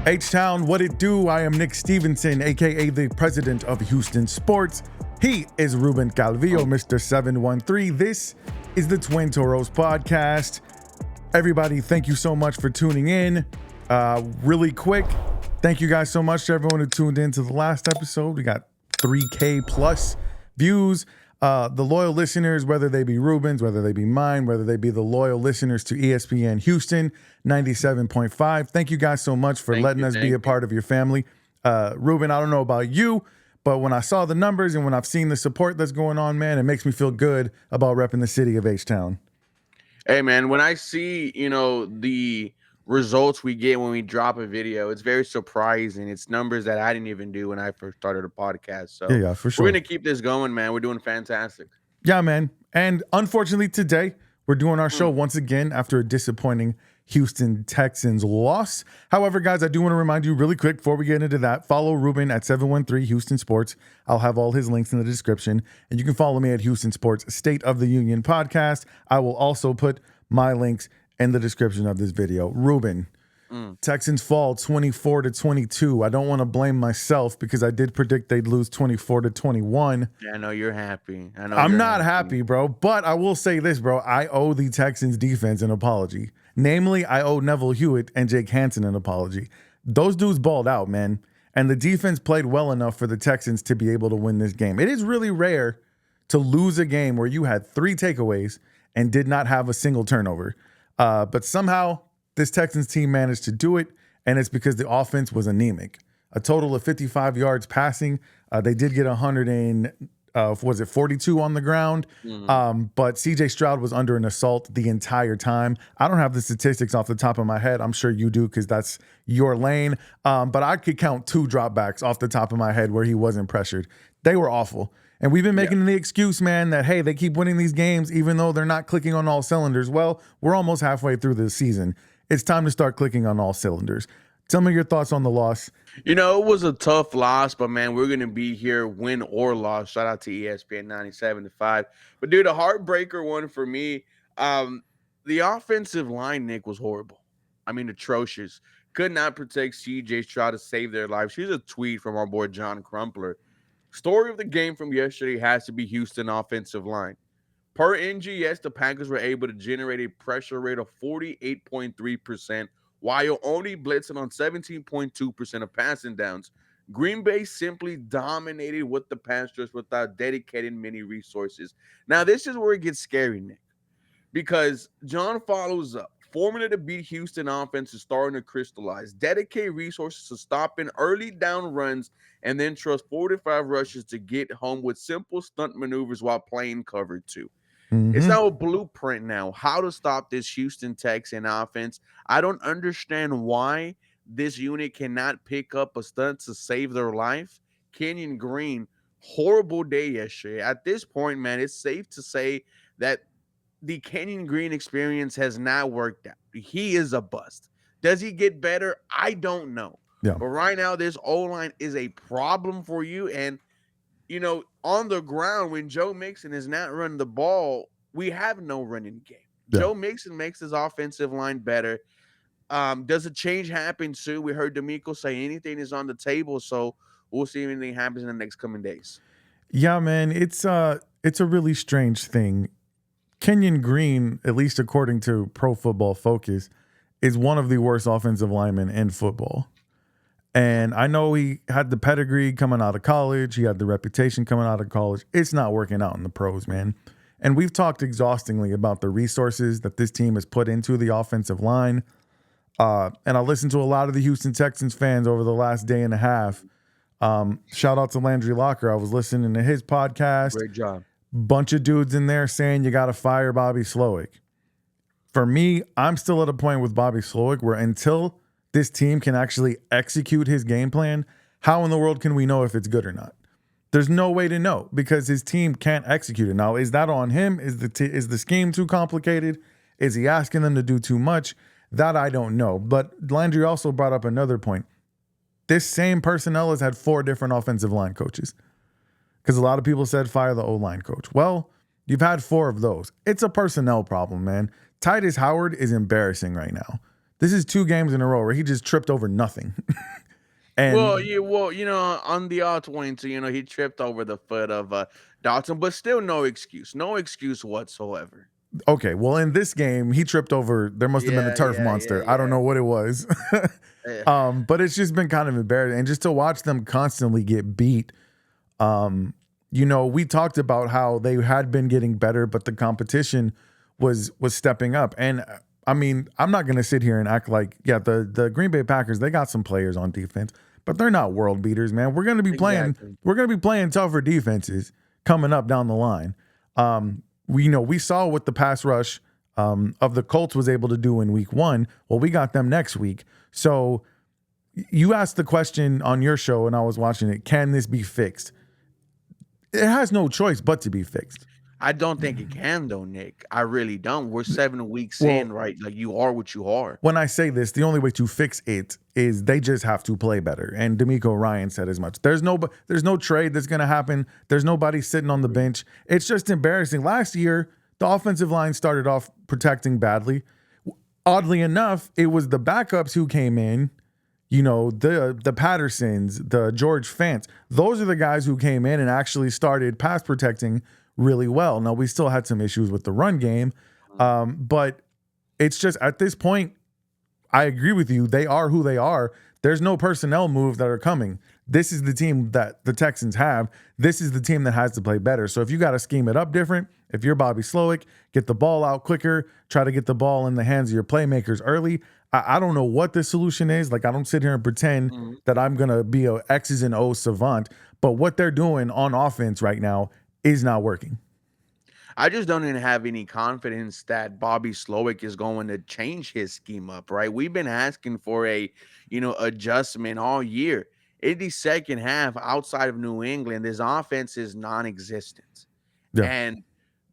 H-Town, what it do? I am Nick Stevenson, aka the president of Houston Sports. He is Ruben Calvillo, Mr. 713. This is the Twin Toros Podcast. Everybody, thank you so much for tuning in. Really quick, thank you guys so much to everyone who tuned in to the last episode. We got 3K plus views. The loyal listeners, whether they be Ruben's, whether they be mine, whether they be the loyal listeners to ESPN Houston 97.5. Thank you guys so much for letting us be a part of your family. Ruben, I don't know about you, but when I saw the numbers and when I've seen the support that's going on, man, it makes me feel good about repping the city of H-Town. Hey, man, when I see, the results we get when we drop a video, it's very surprising. It's numbers that I didn't even do when I first started a podcast. So yeah, for sure. We're going to keep this going, man. We're doing fantastic. Yeah, man. And unfortunately today, we're doing our show once again after a disappointing Houston Texans loss. However, guys, I do want to remind you really quick before we get into that, follow Ruben at 713 Houston Sports. I'll have all his links in the description. And you can follow me at Houston Sports State of the Union Podcast. I will also put my links in the description of this video. Ruben, Texans fall 24-22. I don't want to blame myself because I did predict they'd lose 24-21. Yeah, I know you're happy. I'm not happy, bro. But I will say this, bro. I owe the Texans defense an apology. Namely, I owe Neville Hewitt and Jake Hansen an apology. Those dudes balled out, man. And the defense played well enough for the Texans to be able to win this game. It is really rare to lose a game where you had 3 takeaways and did not have a single turnover. But somehow this Texans team managed to do it, and it's because the offense was anemic. A total of 55 yards passing. They did get 42 on the ground? But CJ Stroud was under an assault the entire time. I don't have the statistics off the top of my head. I'm sure you do because that's your lane. But I could count 2 dropbacks off the top of my head where he wasn't pressured. They were awful. And we've been making the excuse, man, that, hey, they keep winning these games even though they're not clicking on all cylinders. Well, we're almost halfway through the season. It's time to start clicking on all cylinders. Tell me your thoughts on the loss. It was a tough loss, but, man, we're going to be here win or loss. Shout out to ESPN 97.5. But, dude, a heartbreaker one for me, the offensive line, Nick, was horrible. I mean, atrocious. Could not protect CJ Stroud to save their lives. Here's a tweet from our boy John Crumpler. Story of the game from yesterday has to be Houston offensive line. Per NGS, the Packers were able to generate a pressure rate of 48.3% while only blitzing on 17.2% of passing downs. Green Bay simply dominated with the pass rush without dedicating many resources. Now, this is where it gets scary, Nick, because John follows up. Formula to beat Houston offense is starting to crystallize. Dedicate resources to stopping early down runs and then trust 45 rushes to get home with simple stunt maneuvers while playing cover 2. It's now a blueprint now, how to stop this Houston Texan offense. I don't understand why this unit cannot pick up a stunt to save their life. Kenyon Green, horrible day yesterday. At this point, man, it's safe to say that the Kenyon Green experience has not worked out. He is a bust. Does he get better? I don't know. Yeah. But right now, this O-line is a problem for you. And, on the ground, when Joe Mixon is not running the ball, we have no running game. Yeah. Joe Mixon makes his offensive line better. Does a change happen soon? We heard DeMeco say anything is on the table, so we'll see if anything happens in the next coming days. Yeah, man, it's a really strange thing. Kenyon Green, at least according to Pro Football Focus, is one of the worst offensive linemen in football. And I know he had the pedigree coming out of college. He had the reputation coming out of college. It's not working out in the pros, man. And we've talked exhaustingly about the resources that this team has put into the offensive line. And I listened to a lot of the Houston Texans fans over the last day and a half. Shout out to Landry Locker. I was listening to his podcast. Great job. Bunch of dudes in there saying you got to fire Bobby Slowick. For me, I'm still at a point with Bobby Slowick where until this team can actually execute his game plan, how in the world can we know if it's good or not? There's no way to know because his team can't execute it. Now, is that on him? Is the scheme too complicated? Is he asking them to do too much? That I don't know. But Landry also brought up another point. This same personnel has had 4 different offensive line coaches because a lot of people said fire the O-line coach. Well, you've had 4 of those. It's a personnel problem, man. Titus Howard is embarrassing right now. This is 2 games in a row where he just tripped over nothing. Well, And yeah, well, on the R22, he tripped over the foot of Dotson, but still no excuse whatsoever. okay, well, in this game, he tripped over. There must have been a Yeah, turf yeah, monster. I don't yeah, know what it was. yeah. But it's just been kind of embarrassing, and just to watch them constantly get beat. We talked about how they had been getting better, but the competition was stepping up. And I mean, I'm not going to sit here and act like, yeah, the Green Bay Packers, they got some players on defense, but they're not world beaters, man. We're going to be Exactly. playing tougher defenses coming up down the line. We saw what the pass rush of the Colts was able to do in week 1. Well, we got them next week. So you asked the question on your show, and I was watching it, can this be fixed? It has no choice but to be fixed. I don't think it can though, Nick. I really don't. We're 7 weeks Well, in, right? Like you are what you are. when I say this, the only way to fix it is they just have to play better. And DeMeco Ryans said as much. There's no trade that's going to happen. There's nobody sitting on the bench. It's just embarrassing. Last year, the offensive line started off protecting badly. Oddly enough, it was the backups who came in. The Pattersons, the George Fants. Those are the guys who came in and actually started pass protecting really well. Now, we still had some issues with the run game, but it's just at this point, I agree with you. They are who they are. There's no personnel moves that are coming. This is the team that the Texans have. This is the team that has to play better. So if you got to scheme it up different, if you're Bobby Slowick, get the ball out quicker, try to get the ball in the hands of your playmakers early. I don't know what the solution is. Like, I don't sit here and pretend that I'm going to be a X's and O's savant, but what they're doing on offense right now is not working. I just don't even have any confidence that Bobby Slowick is going to change his scheme up, right? We've been asking for a, adjustment all year. In the second half, outside of New England, this offense is non-existent. Yeah. And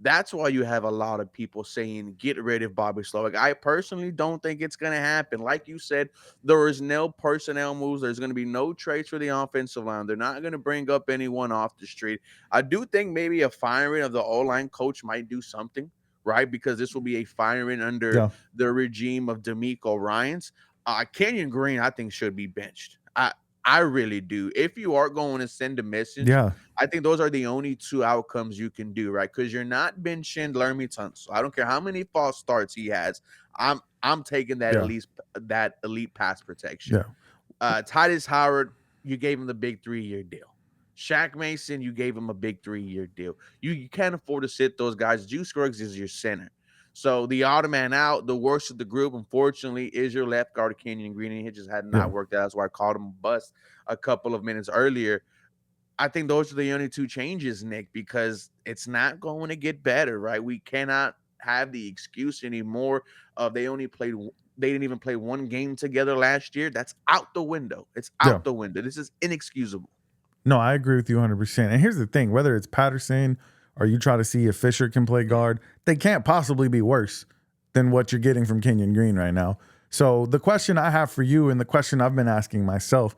that's why you have a lot of people saying, get rid of Bobby Slowick. I personally don't think it's going to happen. Like you said, there is no personnel moves. There's going to be no trades for the offensive line. They're not going to bring up anyone off the street. I do think maybe a firing of the O-line coach might do something, right? Because this will be a firing under the regime of DeMeco Ryans. Kenyon Green, I think, should be benched. I really do. If you are going to send a message, I think those are the only 2 outcomes you can do, right? Because you're not benching Laremy Tunsil. I don't care how many false starts he has. I'm taking that at least that elite pass protection. Titus Howard, you gave him the big 3-year deal. Shaq Mason, you gave him a big 3-year deal. You can't afford to sit those guys. Juice Scruggs is your center. So the odd man out, the worst of the group, unfortunately, is your left guard, Kenyon Green. And he just had not worked out. That's why I called him a bust a couple of minutes earlier. I think those are the only 2 changes, Nick, because it's not going to get better, right? We cannot have the excuse anymore of they didn't even play 1 game together last year. That's out the window. It's out the window. This is inexcusable. No, I agree with you 100%. And here's the thing, whether it's Patterson or you try to see if Fisher can play guard, they can't possibly be worse than what you're getting from Kenyon Green right now. So the question I have for you, and the question I've been asking myself,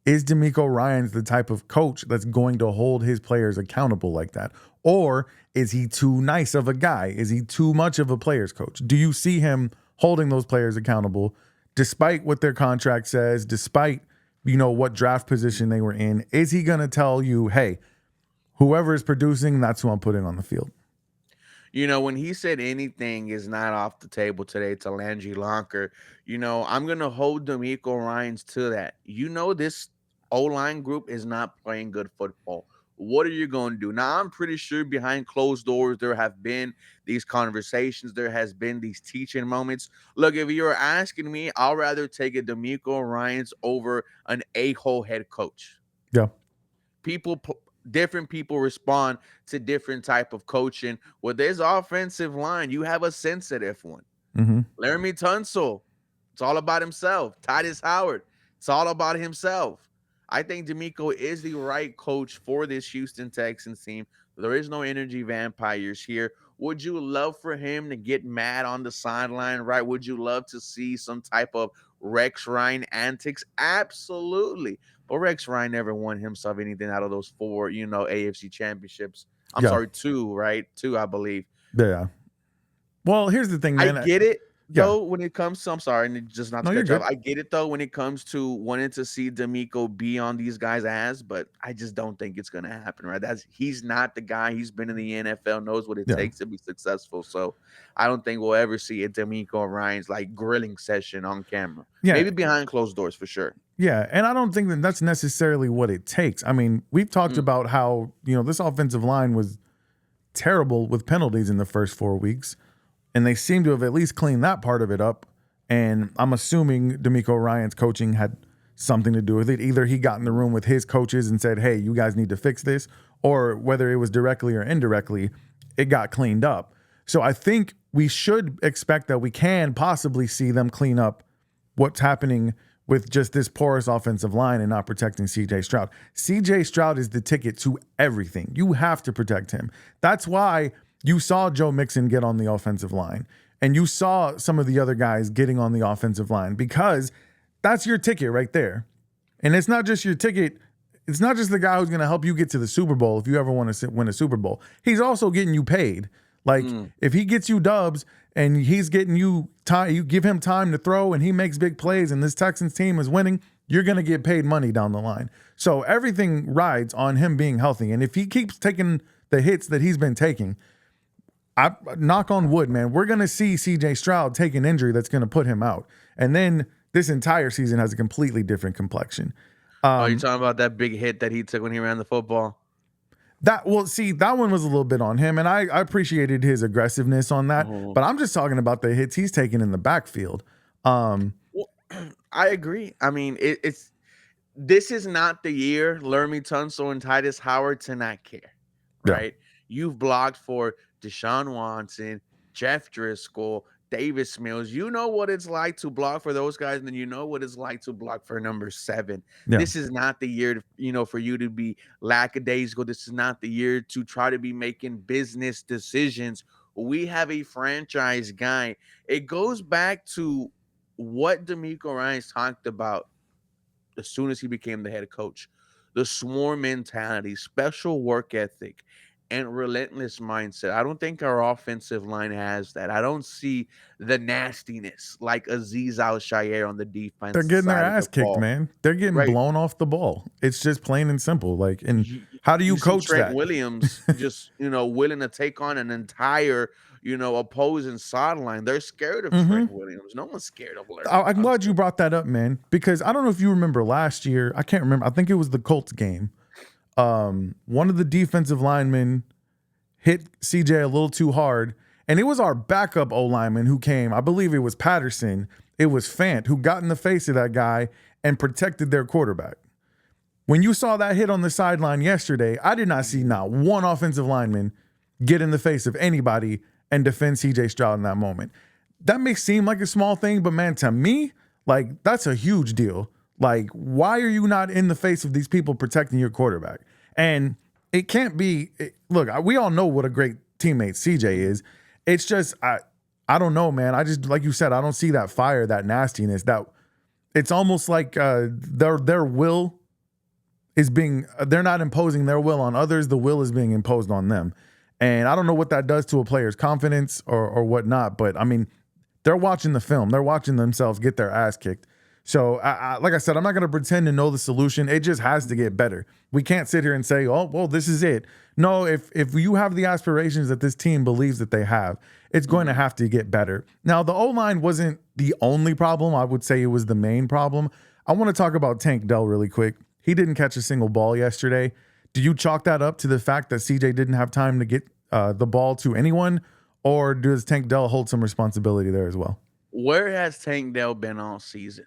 is DeMeco Ryans the type of coach that's going to hold his players accountable like that? Or is he too nice of a guy? Is he too much of a player's coach? Do you see him holding those players accountable despite what their contract says, despite, what draft position they were in? Is he going to tell you, hey, whoever is producing, that's who I'm putting on the field? When he said anything is not off the table today to Landry Lonker, I'm going to hold DeMeco Ryans to that. This O-line group is not playing good football. What are you going to do? Now, I'm pretty sure behind closed doors, there have been these conversations. There has been these teaching moments. Look, if you're asking me, I'll rather take a DeMeco Ryans over an a-hole head coach. Yeah. Different people respond to different type of coaching. With this offensive line, you have a sensitive one. Laremy Tunsil, it's all about himself. Titus Howard, it's all about himself. I think DeMeco is the right coach for this Houston Texans team. There is no energy vampires here. Would you love for him to get mad on the sideline, right? Would you love to see some type of Rex Ryan antics? Absolutely. But Rex Ryan never won himself anything out of those 4, AFC championships. I'm sorry, 2, right? 2, I believe. Yeah. Well, here's the thing, man. I get it. Yeah. though when it comes to, I'm sorry, and just not No, to you're cut you off. good. I get it though when it comes to wanting to see DeMeco be on these guys' ass, but I just don't think it's gonna happen, right? He's not the guy. He's been in the NFL, knows what it Yeah. takes to be successful. So I don't think we'll ever see a DeMeco Ryans like grilling session on camera. Yeah. Maybe behind closed doors for sure. Yeah. And I don't think that that's necessarily what it takes. I mean, we've talked Mm. about how, this offensive line was terrible with penalties in the first 4 weeks, and they seem to have at least cleaned that part of it up. And I'm assuming DeMeco Ryans' coaching had something to do with it. Either he got in the room with his coaches and said, hey, you guys need to fix this, or whether it was directly or indirectly, it got cleaned up. So I think we should expect that we can possibly see them clean up what's happening with just this porous offensive line and not protecting CJ Stroud. CJ Stroud is the ticket to everything. You have to protect him. That's why you saw Joe Mixon get on the offensive line, and you saw some of the other guys getting on the offensive line, because that's your ticket right there. And it's not just your ticket. It's not just the guy who's going to help you get to the Super Bowl if you ever want to win a Super Bowl. He's also getting you paid. Like, if he gets you dubs and he's getting you time, you give him time to throw and he makes big plays and this Texans team is winning, you're going to get paid money down the line. So everything rides on him being healthy. And if he keeps taking the hits that he's been taking, I knock on wood, man, we're going to see CJ Stroud take an injury that's going to put him out. And then this entire season has a completely different complexion. Are you talking about that big hit that he took when he ran the football? That one was a little bit on him, and I appreciated his aggressiveness on that. But I'm just talking about the hits he's taking in the backfield. Well, I agree. I mean, this is not the year Lermy Tunsil and Titus Howard to not care, right? You've blocked for Deshaun Watson, Jeff Driscoll, Davis Mills. You know what it's like to block for those guys, and then you know what it's like to block for number 7. Yeah. This is not the year to, for you to be lackadaisical. This is not the year to try to be making business decisions. We have a franchise guy. It goes back to what DeMeco Ryans talked about as soon as he became the head coach. The swarm mentality, special work ethic, and relentless mindset. I don't think our offensive line has that. I don't see the nastiness like Azeez Al-Shaair on the defense. They're getting their ass kicked, man. They're getting blown off the ball. It's just plain and simple. Like, and how do you coach Trent that? Williams just, willing to take on an entire, opposing sideline. They're scared of Trent Williams. No one's scared of Larry. I'm glad you brought that up, man, because I don't know if you remember last year. I can't remember. I think it was the Colts game. One of the defensive linemen hit CJ a little too hard, and it was our backup O lineman who came. I believe it was Patterson. It was Fant who got in the face of that guy and protected their quarterback. When you saw that hit on the sideline yesterday, I did not see not one offensive lineman get in the face of anybody and defend CJ Stroud in that moment. That may seem like a small thing, but man, to me, like, that's a huge deal. Like, why are you not in the face of these people protecting your quarterback? And it can't be. Look, we all know what a great teammate CJ is. It's just, I don't know, man. I just, like you said, I don't see that fire, that nastiness. That it's almost like their will is being. They're not imposing their will on others. The will is being imposed on them. And I don't know what that does to a player's confidence or whatnot. But I mean, they're watching the film. They're watching themselves get their ass kicked. So, like I said, I'm not going to pretend to know the solution. It just has to get better. We can't sit here and say, oh, well, this is it. No, if you have the aspirations that this team believes that they have, it's going to have to get better. Now, the O-line wasn't the only problem. I would say it was the main problem. I want to talk about Tank Dell really quick. He didn't catch a single ball yesterday. Do you chalk that up to the fact that CJ didn't have time to get the ball to anyone, or does Tank Dell hold some responsibility there as well? Where has Tank Dell been all season?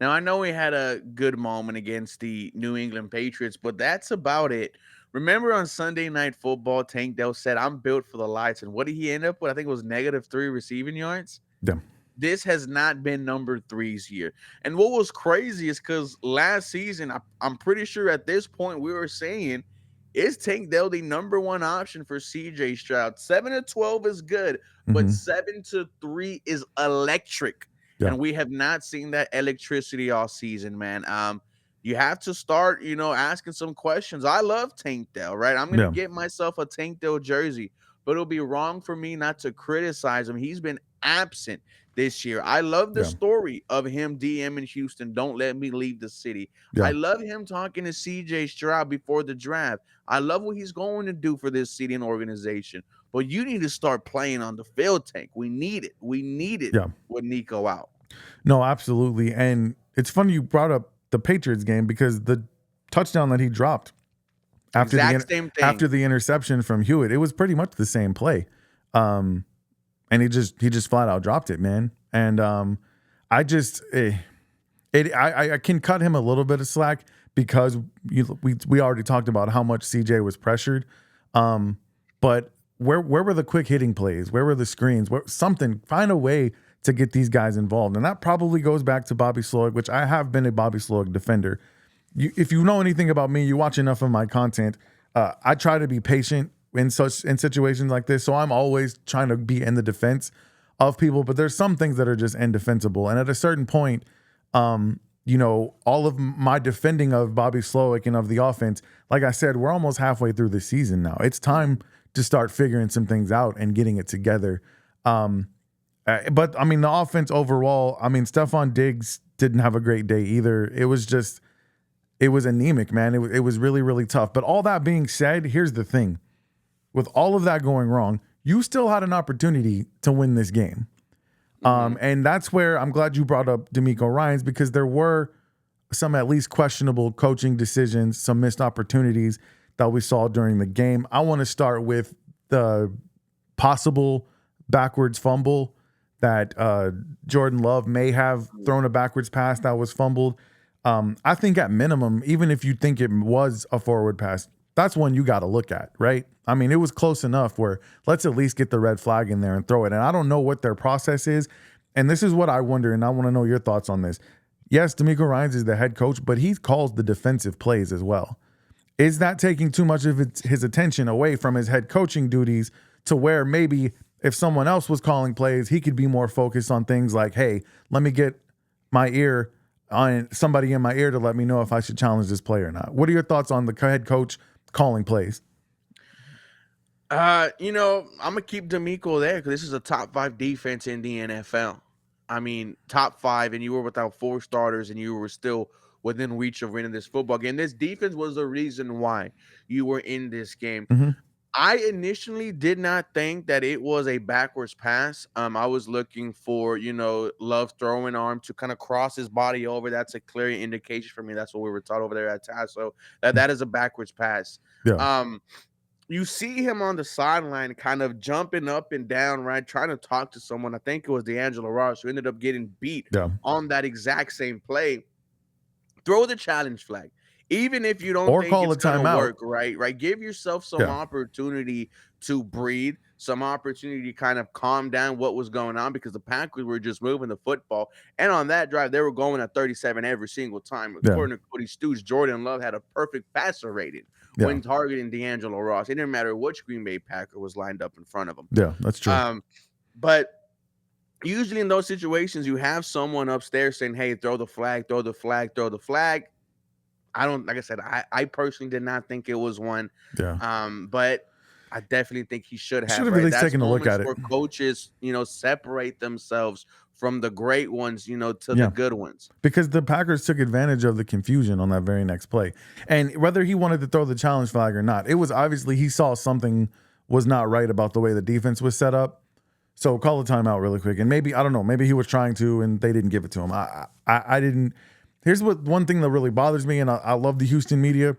Now, I know he had a good moment against the New England Patriots, but that's about it. Remember on Sunday Night Football, Tank Dell said, I'm built for the lights. And what did he end up with? I think it was -3 receiving yards. Yeah. This has not been number 3's year. And what was crazy is because last season, I'm pretty sure at this point we were saying, is Tank Dell the number 1 option for CJ Stroud? 7-12 is good, but 7-3 is electric. Yeah. And we have not seen that electricity all season, man. You have to start, asking some questions. I love Tank Dell, right? I'm going to get myself a Tank Dell jersey, but it'll be wrong for me not to criticize him. He's been absent this year. I love the Yeah. story of him DMing Houston, don't let me leave the city. Yeah. I love him talking to CJ Stroud before the draft. I love what he's going to do for this city and organization. But you need to start playing on the field, Tank. We need it. We need it Yeah. with Nico out. No, absolutely. And it's funny you brought up the Patriots game because the touchdown that he dropped after Same thing. after the interception from Hewitt, it was pretty much the same play. And he just flat out dropped it, man. And I can cut him a little bit of slack because we already talked about how much CJ was pressured. But where were the quick hitting plays? Where were the screens? Find a way to get these guys involved. And that probably goes back to Bobby Slowick, which I have been a Bobby Slowick defender. If you know anything about me, you watch enough of my content, I try to be patient in situations like this. So I'm always trying to be in the defense of people, but there's some things that are just indefensible. And at a certain point, all of my defending of Bobby Slowick and of the offense, like I said, we're almost halfway through the season now. It's time to start figuring some things out and getting it together. But I mean, the offense overall, I mean, Stephon Diggs didn't have a great day either. It was anemic, man. It was really, really tough. But all that being said, here's the thing. With all of that going wrong, you still had an opportunity to win this game. And that's where I'm glad you brought up DeMeco Ryans, because there were some at least questionable coaching decisions, some missed opportunities that we saw during the game. I want to start with the possible backwards fumble that Jordan Love may have thrown a backwards pass that was fumbled. I think at minimum, even if you think it was a forward pass, that's one you got to look at, right? I mean, it was close enough where let's at least get the red flag in there and throw it. And I don't know what their process is. And this is what I wonder, and I want to know your thoughts on this. Yes, DeMeco Ryans is the head coach, but he calls the defensive plays as well. Is that taking too much of his attention away from his head coaching duties to where maybe if someone else was calling plays, he could be more focused on things like, hey, let me get my ear on somebody in my ear to let me know if I should challenge this play or not. What are your thoughts on the head coach calling plays? I'm gonna keep DeMeco there because this is a top 5 defense in the NFL. I mean, top 5, and you were without 4 starters, and you were still within reach of winning this football game. This defense was the reason why you were in this game. Mm-hmm. I initially did not think that it was a backwards pass. I was looking for, Love throwing arm to kind of cross his body over. That's a clear indication for me. That's what we were taught over there at Tasso. That is a backwards pass. Yeah. You see him on the sideline kind of jumping up and down, right, trying to talk to someone. I think it was D'Angelo Ross who ended up getting beat on that exact same play. Throw the challenge flag. Even if you don't think it's going to work, right? Give yourself some opportunity to breathe, some opportunity to kind of calm down what was going on, because the Packers were just moving the football. And on that drive, they were going at 37 every single time. According to Cody Stoops, Jordan Love had a perfect passer rating when targeting D'Angelo Ross. It didn't matter which Green Bay Packer was lined up in front of him. Yeah, that's true. But usually in those situations, you have someone upstairs saying, hey, throw the flag, throw the flag, throw the flag. Like I said, I personally did not think it was one. Yeah. But I definitely think he should have. Should have at least taken a look at it. Where coaches, separate themselves from the great ones, to the good ones. Because the Packers took advantage of the confusion on that very next play. And whether he wanted to throw the challenge flag or not, it was obviously he saw something was not right about the way the defense was set up. So call the timeout really quick. And maybe, I don't know, maybe he was trying to and they didn't give it to him. I didn't. Here's one thing that really bothers me, and I love the Houston media,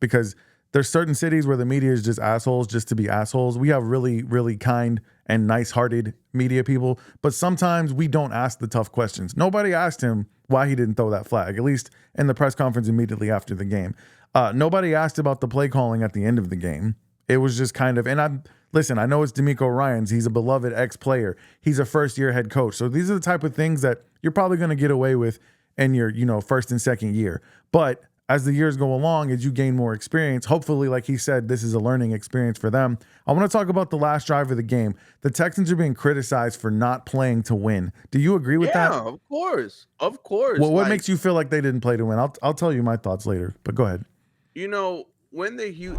because there's certain cities where the media is just assholes just to be assholes. We have really, really kind and nice-hearted media people, but sometimes we don't ask the tough questions. Nobody asked him why he didn't throw that flag, at least in the press conference immediately after the game. Nobody asked about the play calling at the end of the game. It was just kind of, and I know it's DeMeco Ryans. He's a beloved ex-player. He's a first-year head coach. So these are the type of things that you're probably going to get away with in your, first and second year. But as the years go along, as you gain more experience, hopefully, like he said, this is a learning experience for them. I want to talk about the last drive of the game. The Texans are being criticized for not playing to win. Do you agree with that? Yeah, of course. Of course. Well, what makes you feel like they didn't play to win? I'll tell you my thoughts later, but go ahead.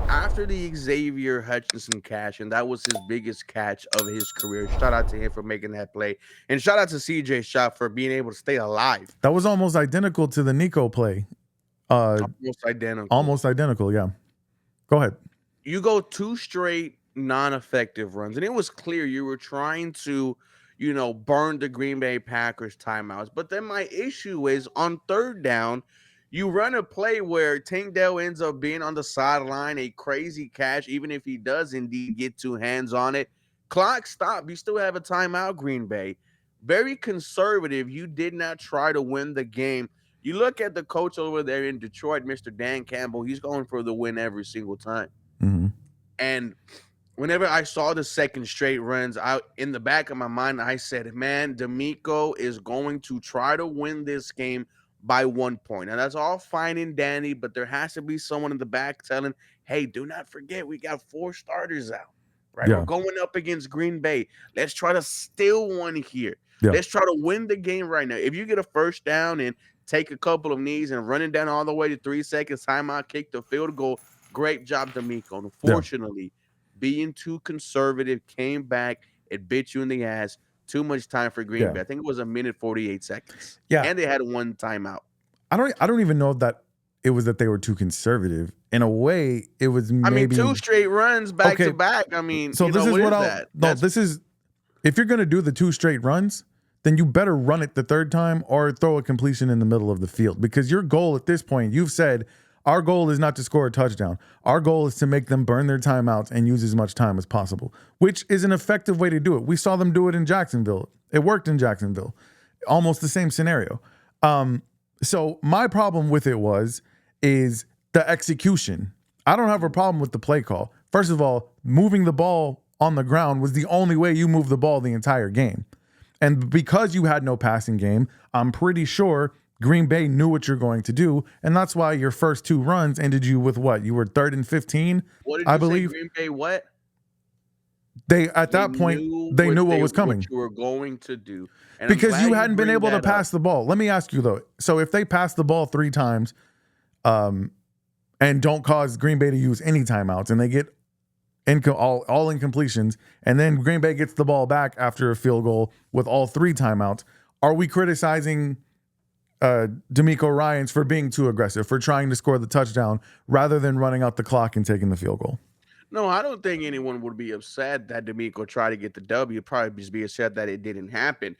after the Xavier Hutchinson catch, and that was his biggest catch of his career. Shout out to him for making that play, and shout out to CJ Stroud for being able to stay alive. That was almost identical to the Nico play. Almost identical. Almost identical, yeah. Go ahead. You go 2 straight non-effective runs, and it was clear you were trying to, burn the Green Bay Packers timeouts. But then my issue is on 3rd down, you run a play where Tank Dell ends up being on the sideline, a crazy catch, even if he does indeed get 2 hands on it. Clock stop. You still have a timeout, Green Bay. Very conservative. You did not try to win the game. You look at the coach over there in Detroit, Mr. Dan Campbell, he's going for the win every single time. Mm-hmm. And whenever I saw the 2nd straight runs out in the back of my mind, I said, man, DeMeco is going to try to win this game by 1 point. Now, that's all fine and dandy, but there has to be someone in the back telling, hey, do not forget, we got 4 starters out, right? Yeah. We're going up against Green Bay. Let's try to steal one here. Yeah. Let's try to win the game right now. If you get a 1st down and take a couple of knees and run it down all the way to 3 seconds, timeout, kick the field goal, great job, DeMeco. Unfortunately, being too conservative, came back, it bit you in the ass. Too much time for Green Bay. I think it was 1:48 seconds. Yeah. And they had 1 timeout. I don't even know that it was that they were too conservative. In a way, it was maybe 2 straight runs back to back. I mean, so this is what that? This is if you're gonna do the 2 straight runs, then you better run it the 3rd time or throw a completion in the middle of the field. Because your goal at this point, you've said, our goal is not to score a touchdown. Our goal is to make them burn their timeouts and use as much time as possible, which is an effective way to do it. We saw them do it in Jacksonville. It worked in Jacksonville. Almost the same scenario. So my problem with it is the execution. I don't have a problem with the play call. First of all, moving the ball on the ground was the only way you moved the ball the entire game. And because you had no passing game, I'm pretty sure Green Bay knew what you're going to do, and that's why your first 2 runs ended you with what? You were 3rd and 15, what did you I believe. Say, Green Bay what? They knew what was coming. What you were going to do. And because you hadn't been able to pass the ball. Let me ask you, though. So if they pass the ball 3 times and don't cause Green Bay to use any timeouts, and they get all incompletions, and then Green Bay gets the ball back after a field goal with all 3 timeouts, are we criticizing DeMeco Ryans for being too aggressive, for trying to score the touchdown rather than running out the clock and taking the field goal? No, I don't think anyone would be upset that DeMeco tried to get the W. Probably just be upset that it didn't happen.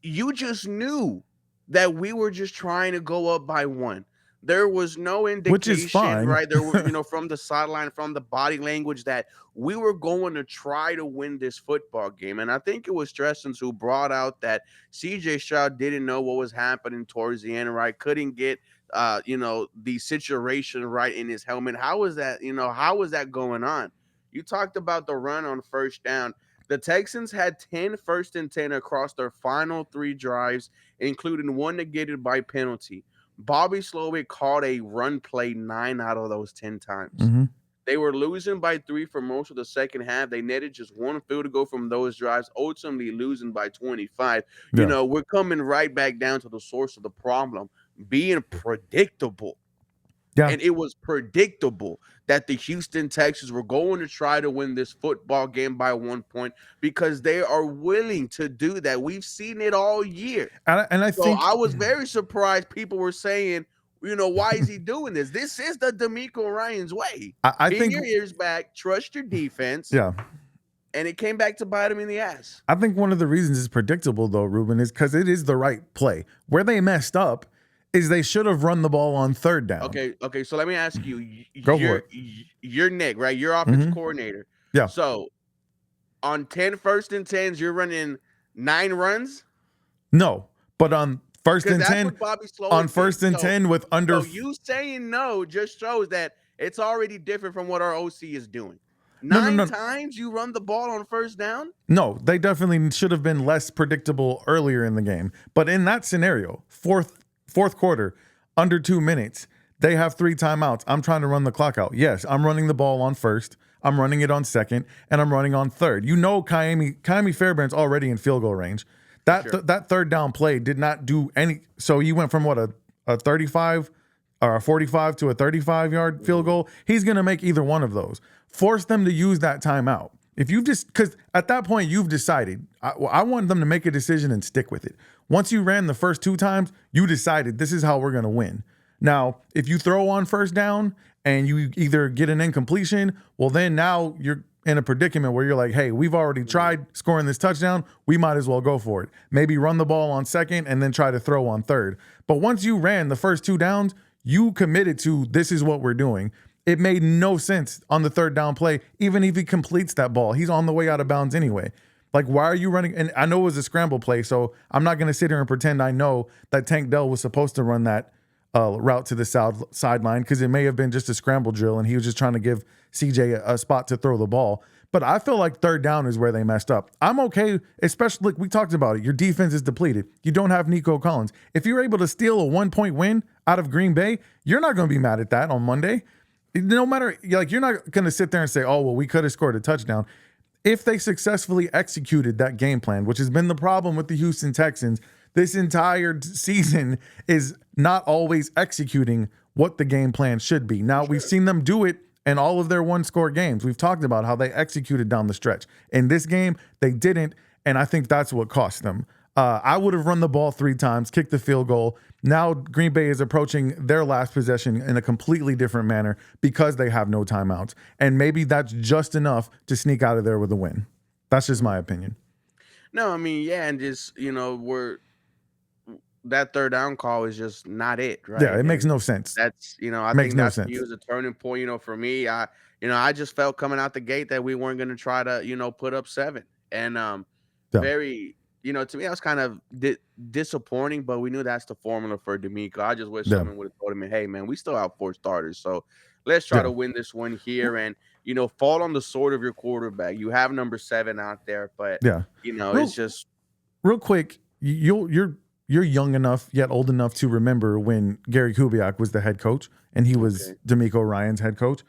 You just knew that we were just trying to go up by 1. There was no indication, which is fine, right? There were, from the sideline, from the body language, that we were going to try to win this football game. And I think it was Stressens who brought out that CJ Stroud didn't know what was happening towards the end, right? Couldn't get, the situation right in his helmet. How was that? How was that going on? You talked about the run on 1st down. The Texans had 10 1st and 10 across their final 3 drives, including 1 negated by penalty. Bobby Slowick called a run play 9 out of those 10 times. Mm-hmm. They were losing by 3 for most of the second half. They netted just 1 field goal from those drives, ultimately losing by 25. Yeah. We're coming right back down to the source of the problem, being predictable. Yeah. And it was predictable that the Houston Texans were going to try to win this football game by 1 point because they are willing to do that. We've seen it all year. And I think I was very surprised people were saying, why is he doing this? This is the DeMeco Ryans way. I think your ears back, trust your defense. Yeah. And it came back to bite him in the ass. I think one of the reasons it's predictable, though, Ruben, is because it is the right play. Where they messed up is they should have run the ball on 3rd down. Okay. So let me ask you. Go for it. You're Nick, right? You're offensive coordinator. Yeah. So on 10 1st and 10s, you're running 9 runs? No, but on 1st and 10, on 1st and 10 with under. So you saying no just shows that it's already different from what our OC is doing. 9 times you run the ball on 1st down? No, they definitely should have been less predictable earlier in the game. But in that scenario, fourth quarter, under 2 minutes, they have 3 timeouts. I'm trying to run the clock out. Yes, I'm running the ball on 1st. I'm running it on 2nd, and I'm running on 3rd. Kaimi Fairbairn's already in field goal range. That 3rd down play did not do any. So you went from what, a 35 or a 45 to a 35-yard field goal, he's going to make either one of those. Force them to use that timeout. If you've just, because at that point you've decided, I want them to make a decision and stick with it. Once you ran the first 2 times, you decided this is how we're going to win. Now, if you throw on first down and you either get an incompletion, well, then now you're in a predicament where you're like, hey, we've already tried scoring this touchdown. We might as well go for it. Maybe run the ball on second and then try to throw on third. But once you ran the first 2 downs, you committed to this is what we're doing. It made no sense on the 3rd down play. Even if he completes that ball, he's on the way out of bounds anyway. Like, why are you running? And I know it was a scramble play, so I'm not going to sit here and pretend I know that Tank Dell was supposed to run that route to the sideline, because it may have been just a scramble drill and he was just trying to give CJ a spot to throw the ball. But I feel like 3rd down is where they messed up. I'm okay, especially, like we talked about it. Your defense is depleted. You don't have Nico Collins. If you're able to steal a 1-point win out of Green Bay, you're not going to be mad at that on Monday. No matter, like, you're not going to sit there and say, oh, well, we could have scored a touchdown. If they successfully executed that game plan, which has been the problem with the Houston Texans this entire season, is not always executing what the game plan should be. Now, we've seen them do it in all of their 1-score games. We've talked about how they executed down the stretch. In this game, they didn't, and I think that's what cost them. I would have run the ball 3 times, kicked the field goal. Now Green Bay is approaching their last possession in a completely different manner because they have no timeouts. And maybe that's just enough to sneak out of there with a win. That's just my opinion. No, I mean, yeah, and just, that 3rd down call is just not it, right? Yeah, it makes no sense. That's, I think that's a turning point, for me. I just felt coming out the gate that we weren't going to try to, put up 7. And very, to me, I was kind of disappointing, but we knew that's the formula for DeMeco. I just wish someone would have told him, hey, man, we still have 4 starters. So let's try to win this one here and, fall on the sword of your quarterback. You have number 7 out there, but, it's just. Real quick, you're young enough yet old enough to remember when Gary Kubiak was the head coach and he was DeMeco Ryans' head coach.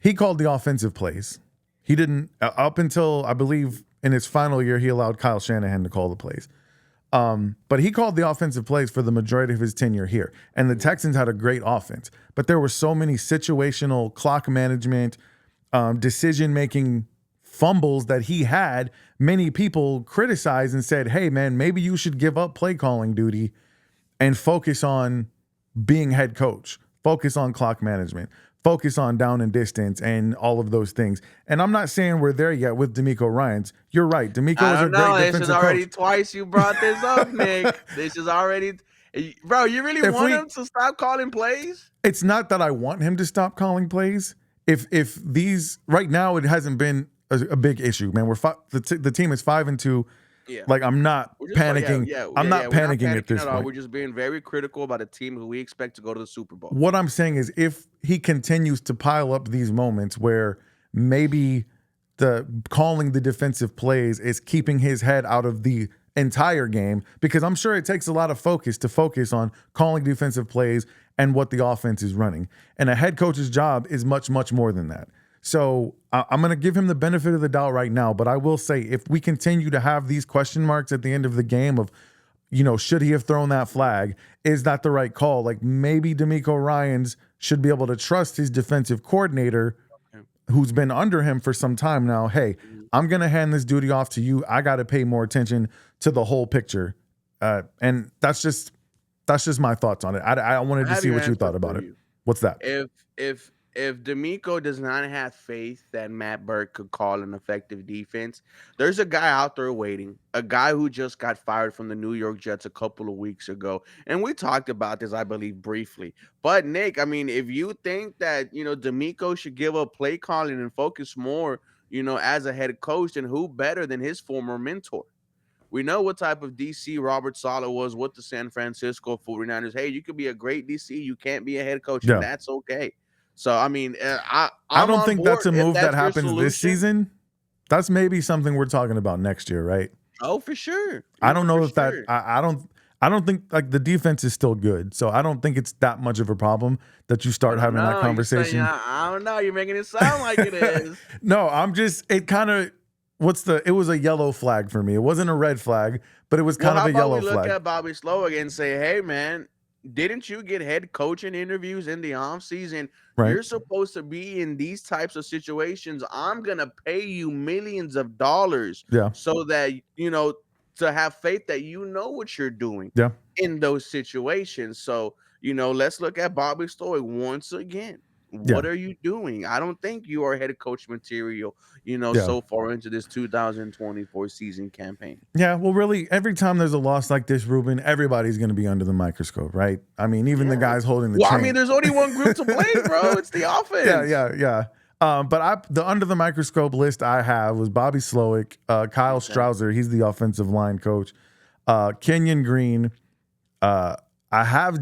He called the offensive plays. He didn't, up until, I believe, in his final year, he allowed Kyle Shanahan to call the plays. But he called the offensive plays for the majority of his tenure here. And the Texans had a great offense. But there were so many situational clock management, decision-making fumbles that he had. Many people criticized and said, hey, man, maybe you should give up play calling duty and focus on being head coach, focus on clock management, focus on down and distance and all of those things. And I'm not saying we're there yet with DeMeco Ryans. You're right. DeMeco is a great defensive coach. This is already twice you brought this up, Nick. This is already – bro, you really want him to stop calling plays? It's not that I want him to stop calling plays. If these – right now it hasn't been a big issue, man. We're the team is 5-2. Yeah. Like, I'm not panicking. I'm not panicking at this point. We're just being very critical about a team who we expect to go to the Super Bowl. What I'm saying is, if he continues to pile up these moments where maybe the calling the defensive plays is keeping his head out of the entire game, because I'm sure it takes a lot of focus to focus on calling defensive plays and what the offense is running. And a head coach's job is much, much more than that. So I'm going to give him the benefit of the doubt right now, but I will say, if we continue to have these question marks at the end of the game of, should he have thrown that flag? Is that the right call? Like, maybe DeMeco Ryans should be able to trust his defensive coordinator, who's been under him for some time now. Hey, I'm going to hand this duty off to you. I got to pay more attention to the whole picture. And that's just my thoughts on it. I wanted to see what you thought about it. What's that? If DeMeco does not have faith that Matt Burke could call an effective defense, there's a guy out there waiting, a guy who just got fired from the New York Jets a couple of weeks ago. And we talked about this, I believe, briefly. But, Nick, I mean, if you think that, DeMeco should give up play calling and focus more, as a head coach, then who better than his former mentor? We know what type of DC Robert Saleh was with the San Francisco 49ers. Hey, you could be a great DC. You can't be a head coach, and that's okay. So, I mean, I don't think that's a move that happens this season. That's maybe something we're talking about next year, right? Oh, for sure. I don't know if that I don't think, like, the defense is still good. So I don't think it's that much of a problem that you start having that conversation. I don't know. You're making it sound like it is. No, it was a yellow flag for me. It wasn't a red flag, but it was kind of a yellow flag. We look at Bobby Slowick and say, hey, man, didn't you get head coaching interviews in the off season? Right. You're supposed to be in these types of situations. I'm gonna pay you millions of dollars Yeah. so that to have faith that you know what you're doing Yeah. in those situations. So, let's look at Bobby Story once again. Yeah. What are you doing? I don't think you are head coach material, Yeah. so far into this 2024 season campaign. Yeah, well, really, every time there's a loss like this, Ruben, everybody's going to be under the microscope, right? I mean, even the Yeah. guys holding the Well, I chain. mean, there's only one group to blame, bro. It's the offense. Yeah. But the under the microscope list I have was Bobby Slowick, Kyle Strausser, he's the offensive line coach, Kenyon Green. I have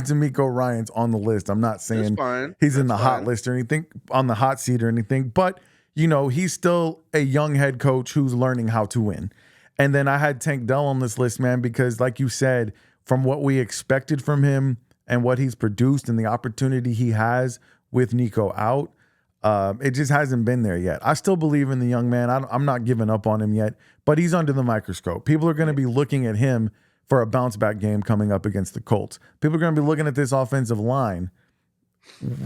DeMeco Ryans on the list. I'm not saying he's in the hot list or anything, on the hot seat or anything, but he's still a young head coach who's learning how to win. And then I had Tank Dell on this list, man, because like you said, from what we expected from him and what he's produced and the opportunity he has with Nico out, it just hasn't been there yet. I still believe in the young man. I'm not giving up on him yet, but he's under the microscope. People are going to be looking at him for a bounce back game coming up against the Colts. People are going to be looking at this offensive line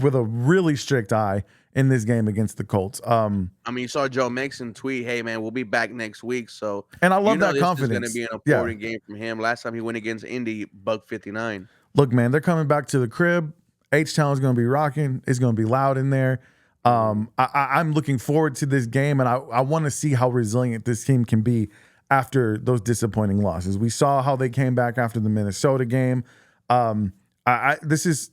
with a really strict eye in this game against the Colts. I mean, you saw Joe Mixon tweet, "Hey man, we'll be back next week." So, and I love that confidence. This is going to be an important game from him. Last time he went against Indy, $159. Look, man, they're coming back to the crib. H-Town is going to be rocking. It's going to be loud in there. I'm looking forward to this game, and I want to see how resilient this team can be after those disappointing losses. We saw how they came back after the Minnesota game. This is,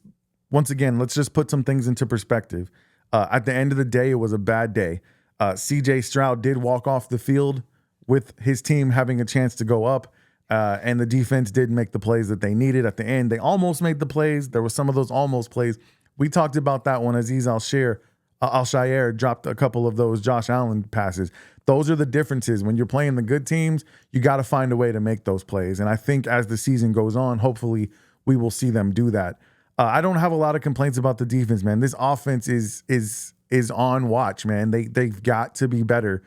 once again, let's just put some things into perspective. At the end of the day, it was a bad day. CJ Stroud did walk off the field with his team having a chance to go up, and the defense did make the plays that they needed at the end. They almost made the plays. There were some of those almost plays. We talked about that when Azeez Al-Shaair dropped a couple of those Josh Allen passes. Those are the differences. When you're playing the good teams, you got to find a way to make those plays. And I think as the season goes on, hopefully we will see them do that. I don't have a lot of complaints about the defense, man. This offense is on watch, man. They've got to be better.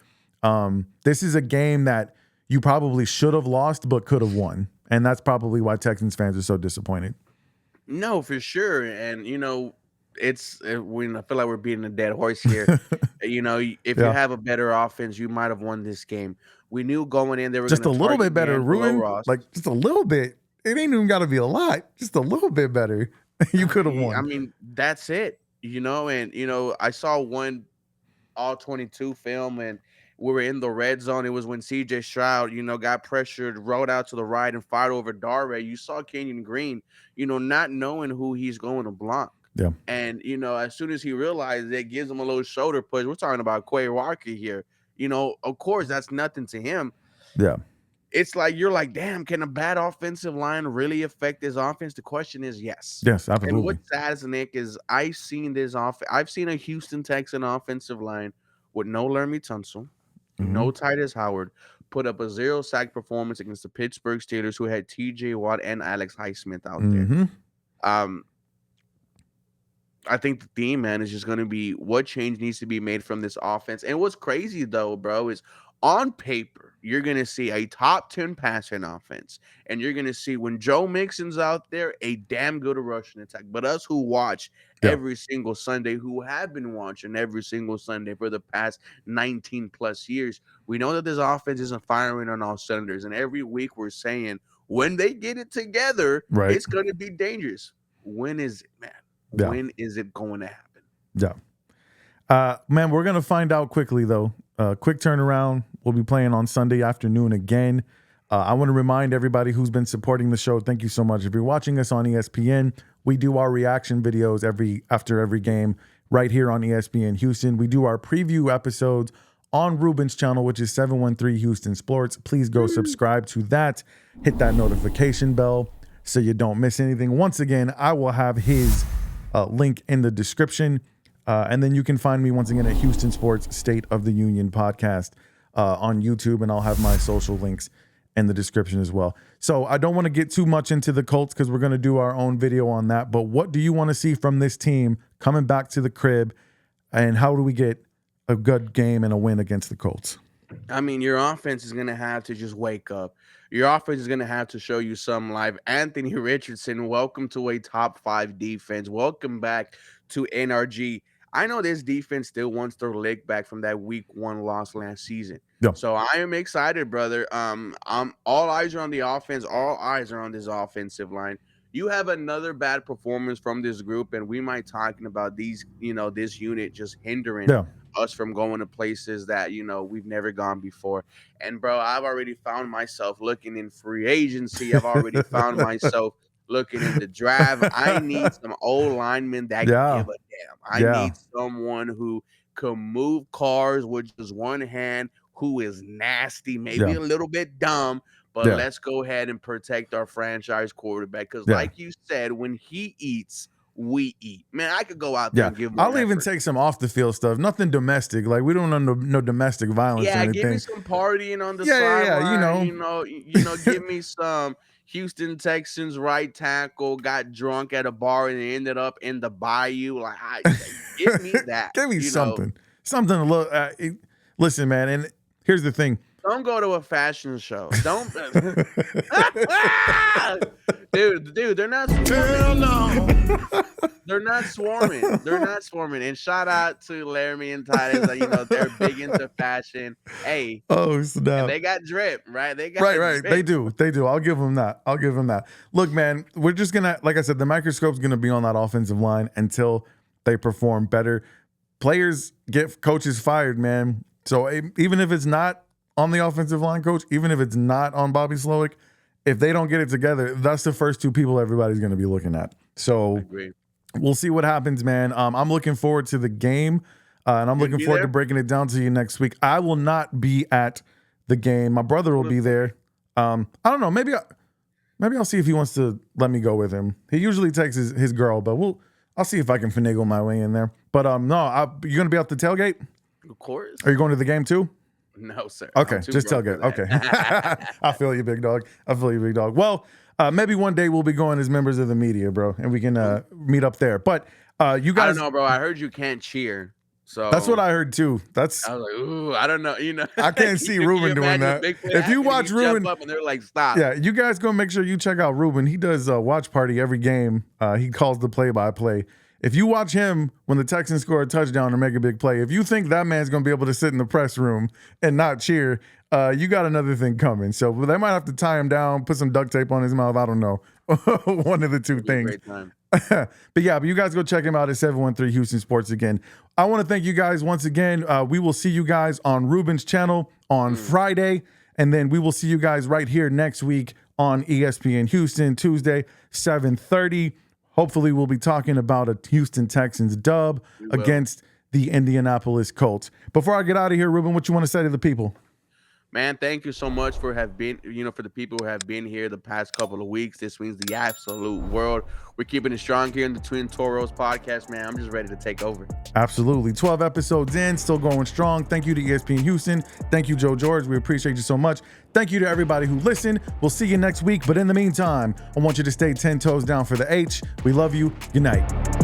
This is a game that you probably should have lost but could have won. And that's probably why Texans fans are so disappointed. No, for sure. And, I feel like we're beating a dead horse here. If you have a better offense, you might have won this game. We knew going in, they were just a little bit better, Ruben. Like just a little bit. It ain't even got to be a lot. Just a little bit better. You could have won. I mean, that's it. And I saw one all 22 film, and we were in the red zone. It was when CJ Stroud, got pressured, rolled out to the right, and fired over Dare. You saw Kenyon Green, not knowing who he's going to block. Yeah. And, as soon as he realized it, gives him a little shoulder push. We're talking about Quay Walker here. Of course, that's nothing to him. Yeah. It's like, you're like, damn, can a bad offensive line really affect this offense? The question is yes. Yes, absolutely. And what's sad, Nick, is I've seen a Houston Texan offensive line with no Laramie Tunsil, no Titus Howard, put up a 0-sack performance against the Pittsburgh Steelers, who had TJ Watt and Alex Highsmith out there. I think the theme, man, is just going to be what change needs to be made from this offense. And what's crazy, though, bro, is on paper, you're going to see a top 10 passing offense. And you're going to see, when Joe Mixon's out there, a damn good rushing attack. But us who watch every single Sunday, who have been watching every single Sunday for the past 19 plus years, we know that this offense isn't firing on all cylinders. And every week we're saying, when they get it together, it's going to be dangerous. When is it, man? Yeah. When is it going to happen? Yeah. Man, we're going to find out quickly, though. Quick turnaround. We'll be playing on Sunday afternoon again. I want to remind everybody who's been supporting the show, thank you so much. If you're watching us on ESPN, we do our reaction videos after every game right here on ESPN Houston. We do our preview episodes on Ruben's channel, which is 713 Houston Sports. Please go subscribe to that. Hit that notification bell so you don't miss anything. Once again, I will have his link in the description. And then you can find me once again at Houston Sports State of the Union podcast on YouTube. And I'll have my social links in the description as well. So I don't want to get too much into the Colts because we're going to do our own video on that. But what do you want to see from this team coming back to the crib? And how do we get a good game and a win against the Colts? I mean, your offense is going to have to just wake up. Your offense is going to have to show you some life. Anthony Richardson, welcome to a top 5 defense. Welcome back to NRG. I know this defense still wants their leg back from that week 1 loss last season. Yeah. So I am excited, brother. All eyes are on the offense. All eyes are on this offensive line. You have another bad performance from this group, and we might talking about these, this unit just hindering us from going to places that, we've never gone before. And bro, I've already found myself looking in free agency. I've already found myself looking in the draft. I need some old linemen that can give a damn. I need someone who can move cars with just one hand, who is nasty, maybe a little bit dumb, but let's go ahead and protect our franchise quarterback. Because like you said, when he eats, we eat. Man, I could go out there and give him I'll even take some off the field stuff. Nothing domestic. Like, we don't know no domestic violence or anything. Give me some partying on the sideline. Give me some Houston Texans right tackle got drunk at a bar and ended up in the bayou. Like, give me that. Give me something. Something a little. Listen, man, and here's the thing. Don't go to a fashion show. Don't. Dude, they're not swarming. They're not swarming. They're not swarming. And shout out to Laramie and Titus. They're big into fashion. Hey. Oh, snap. They got drip, right? They got right. Drip. They do. I'll give them that. Look, man, we're just going to, like I said, the microscope's going to be on that offensive line until they perform better. Players get coaches fired, man. So even if it's not on the offensive line coach, even if it's not on Bobby Slowick, if they don't get it together, that's the first 2 people everybody's going to be looking at. So we'll see what happens, man. I'm looking forward to the game, and I'm looking forward to breaking it down to you next week. I will not be at the game. My brother will be there. I don't know. Maybe I'll see if he wants to let me go with him. He usually takes his girl, but I'll see if I can finagle my way in there. But no, you're going to be at the tailgate? Of course. Are you going to the game too? No, sir. Okay, just tailgate. Okay. I feel you, big dog. Well, maybe one day we'll be going as members of the media, bro, and we can meet up there. But you guys, I don't know, bro. I heard you can't cheer. So that's what I heard too. I was like, ooh, I don't know. I can't see Ruben doing that. If you watch Ruben, jump up and they're like, stop. Yeah, you guys go make sure you check out Ruben. He does a watch party every game. He calls the play-by-play. If you watch him when the Texans score a touchdown or make a big play, if you think that man's going to be able to sit in the press room and not cheer, you got another thing coming. So they might have to tie him down, put some duct tape on his mouth. I don't know. One of the 2 things. Great time. But you guys go check him out at 713 Houston Sports again. I want to thank you guys once again. We will see you guys on Ruben's channel on Friday, and then we will see you guys right here next week on ESPN Houston, Tuesday, 7:30. Hopefully, we'll be talking about a Houston Texans dub against the Indianapolis Colts. Before I get out of here, Ruben, what you want to say to the people? Man, thank you so much for for the people who have been here the past couple of weeks. This means the absolute world. We're keeping it strong here in the Twin Toros podcast, man. I'm just ready to take over. Absolutely. 12 episodes in, still going strong. Thank you to ESPN Houston. Thank you, Joe George. We appreciate you so much. Thank you to everybody who listened. We'll see you next week. But in the meantime, I want you to stay 10 toes down for the H. We love you. Good night.